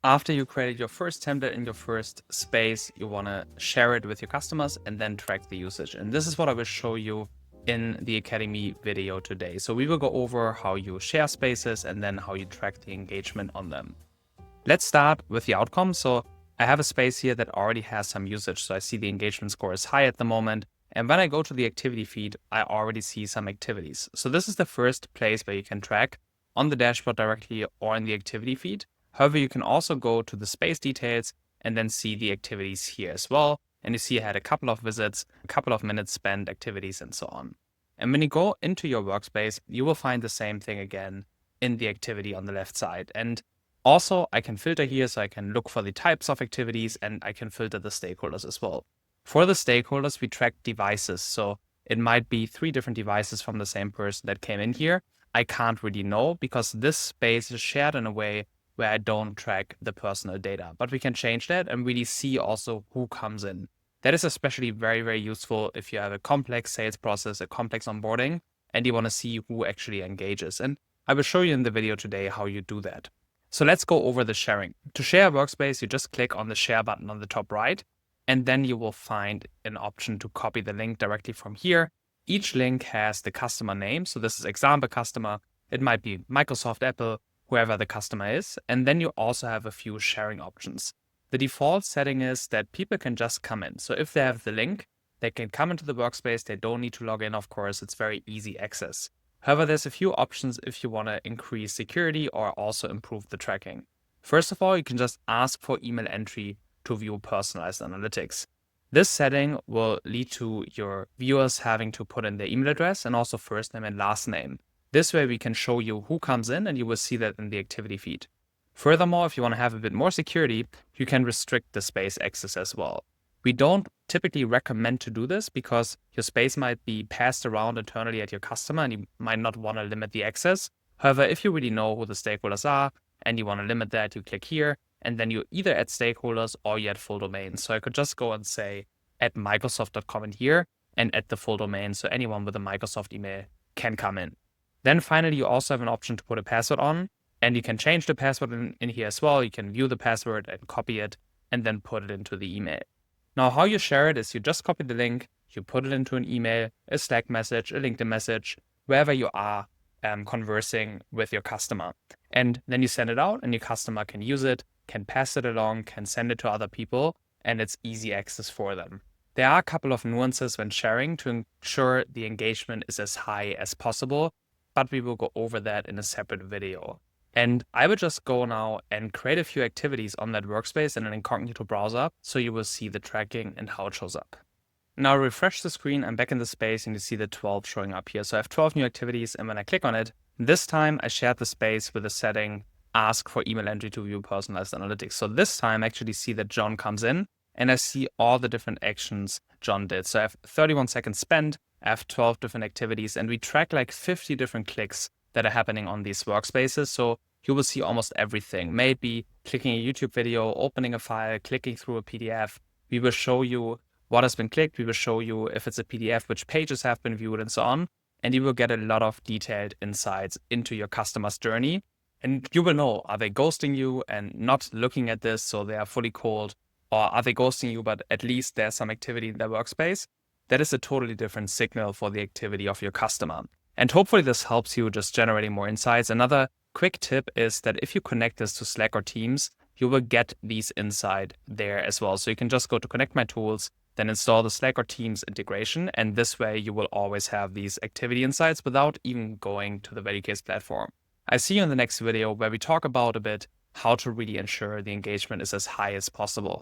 After you created your first template in your first space, you want to share it with your customers and then track the usage. And this is what I will show you in the Academy video today. So we will go over how you share spaces and then how you track the engagement on them. Let's start with the outcome. So I have a space here that already has some usage. So I see the engagement score is high at the moment. And when I go to the activity feed, I already see some activities. So this is the first place where you can track on the dashboard directly or in the activity feed. However, you can also go to the space details and then see the activities here as well. And you see I had a couple of visits, a couple of minutes spent, activities, and so on. And when you go into your workspace, you will find the same thing again in the activity on the left side. And also I can filter here, so I can look for the types of activities and I can filter the stakeholders as well. For the stakeholders, we track devices. So it might be 3 different devices from the same person that came in here. I can't really know because this space is shared in a way where I don't track the personal data, but we can change that and really see also who comes in. That is especially very, very useful if you have a complex sales process, a complex onboarding, and you want to see who actually engages. And I will show you in the video today how you do that. So let's go over the sharing. To share a workspace, you just click on the share button on the top right, and then you will find an option to copy the link directly from here. Each link has the customer name. So this is example customer. It might be Microsoft, Apple, whoever the customer is. And then you also have a few sharing options. The default setting is that people can just come in. So if they have the link, they can come into the workspace. They don't need to log in, of course. It's very easy access. However, there's a few options if you want to increase security or also improve the tracking. First of all, you can just ask for email entry to view personalized analytics. This setting will lead to your viewers having to put in their email address and also first name and last name. This way we can show you who comes in and you will see that in the activity feed. Furthermore, if you want to have a bit more security, you can restrict the space access as well. We don't typically recommend to do this because your space might be passed around internally at your customer and you might not want to limit the access. However, if you really know who the stakeholders are and you want to limit that, you click here and then you either add stakeholders or you add full domains. So I could just go and say add Microsoft.com in here and add the full domain so anyone with a Microsoft email can come in. Then finally, you also have an option to put a password on, and you can change the password in here as well. You can view the password and copy it and then put it into the email. Now, how you share it is you just copy the link, you put it into an email, a Slack message, a LinkedIn message, wherever you are conversing with your customer. And then you send it out and your customer can use it, can pass it along, can send it to other people, and it's easy access for them. There are a couple of nuances when sharing to ensure the engagement is as high as possible, but we will go over that in a separate video. And I will just go now and create a few activities on that workspace in an incognito browser, so you will see the tracking and how it shows up. Now refresh the screen, I'm back in the space and you see the 12 showing up here. So I have 12 new activities, and when I click on it, this time I shared the space with a setting, ask for email entry to view personalized analytics. So this time I actually see that John comes in and I see all the different actions John did. So I have 31 seconds spent, I have 12 different activities, and we track like 50 different clicks that are happening on these workspaces. So you will see almost everything. Maybe clicking a YouTube video, opening a file, clicking through a PDF. We will show you what has been clicked. We will show you if it's a PDF, which pages have been viewed and so on. And you will get a lot of detailed insights into your customer's journey. And you will know, are they ghosting you and not looking at this so they are fully cold? Or are they ghosting you, but at least there's some activity in their workspace? That is a totally different signal for the activity of your customer. And hopefully this helps you just generating more insights. Another quick tip is that if you connect this to Slack or Teams, you will get these insights there as well. So you can just go to Connect My Tools, then install the Slack or Teams integration. And this way you will always have these activity insights without even going to the ValueCase platform. I see you in the next video where we talk about a bit how to really ensure the engagement is as high as possible.